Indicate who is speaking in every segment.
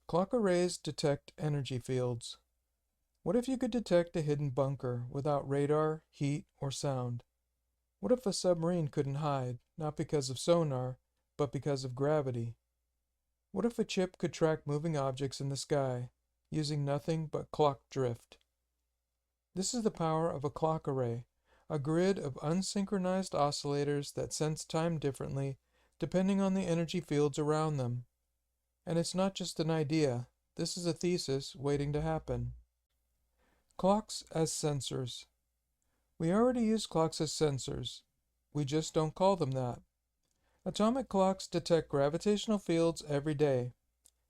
Speaker 1: Clock arrays detect energy fields. What if you could detect a hidden bunker without radar, heat, or sound? What if a submarine couldn't hide, not because of sonar, but because of gravity? What if a chip could track moving objects in the sky, using nothing but clock drift? This is the power of a clock array, a grid of unsynchronized oscillators that sense time differently depending on the energy fields around them. And it's not just an idea, this is a thesis waiting to happen. Clocks as sensors. We already use clocks as sensors. We just don't call them that. Atomic clocks detect gravitational fields every day.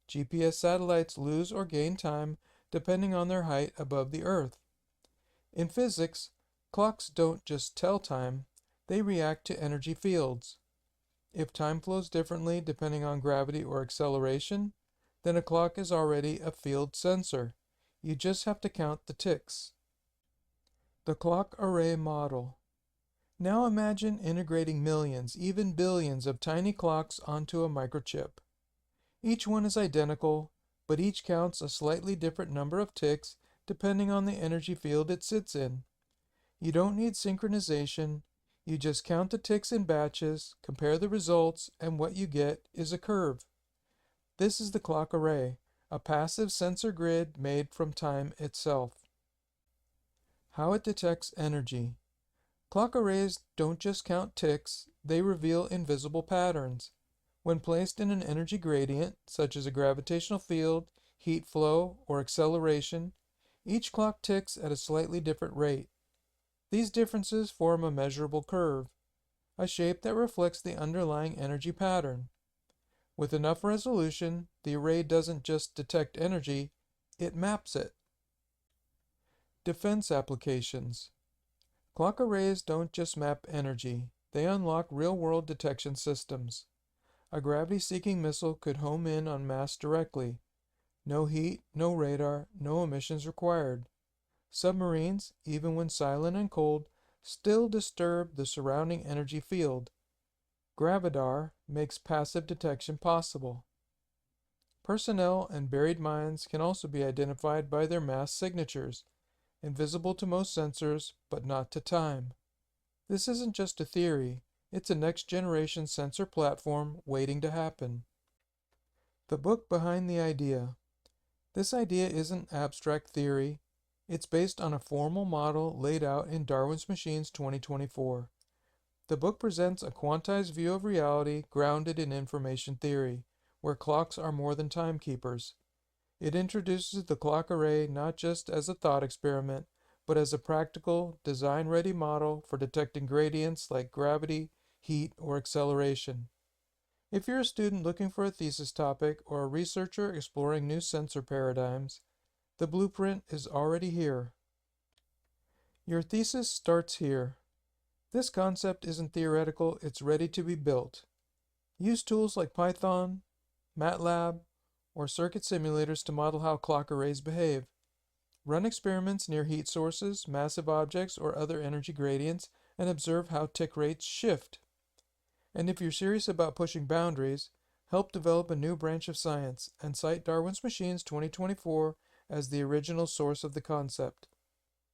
Speaker 1: GPS satellites lose or gain time depending on their height above the Earth. In physics, clocks don't just tell time, they react to energy fields. If time flows differently depending on gravity or acceleration, then a clock is already a field sensor. You just have to count the ticks. The clock array model. Now imagine integrating millions, even billions of tiny clocks onto a microchip. Each one is identical, but each counts a slightly different number of ticks depending on the energy field it sits in. You don't need synchronization. You just count the ticks in batches, compare the results, and what you get is a curve. This is the clock array, a passive sensor grid made from time itself. How it detects energy. Clock arrays don't just count ticks, they reveal invisible patterns. When placed in an energy gradient, such as a gravitational field, heat flow, or acceleration, each clock ticks at a slightly different rate. These differences form a measurable curve, a shape that reflects the underlying energy pattern. With enough resolution, the array doesn't just detect energy, it maps it. Defense applications. Clock arrays don't just map energy, they unlock real-world detection systems. A gravity-seeking missile could home in on mass directly. No heat, no radar, no emissions required. Submarines, even when silent and cold, still disturb the surrounding energy field. Gravidar makes passive detection possible. Personnel and buried mines can also be identified by their mass signatures, invisible to most sensors, but not to time. This isn't just a theory, it's a next-generation sensor platform waiting to happen. The book behind the idea. This idea isn't abstract theory. It's based on a formal model laid out in Darwin's Machines 2024. The book presents a quantized view of reality grounded in information theory, where clocks are more than timekeepers. It introduces the clock array not just as a thought experiment, but as a practical, design-ready model for detecting gradients like gravity, heat, or acceleration. If you're a student looking for a thesis topic or a researcher exploring new sensor paradigms, the blueprint is already here. Your thesis starts here. This concept isn't theoretical, it's ready to be built. Use tools like Python, MATLAB, or circuit simulators to model how clock arrays behave. Run experiments near heat sources, massive objects, or other energy gradients, and observe how tick rates shift. And if you're serious about pushing boundaries, help develop a new branch of science and cite Darwin's Machines 2024 as the original source of the concept.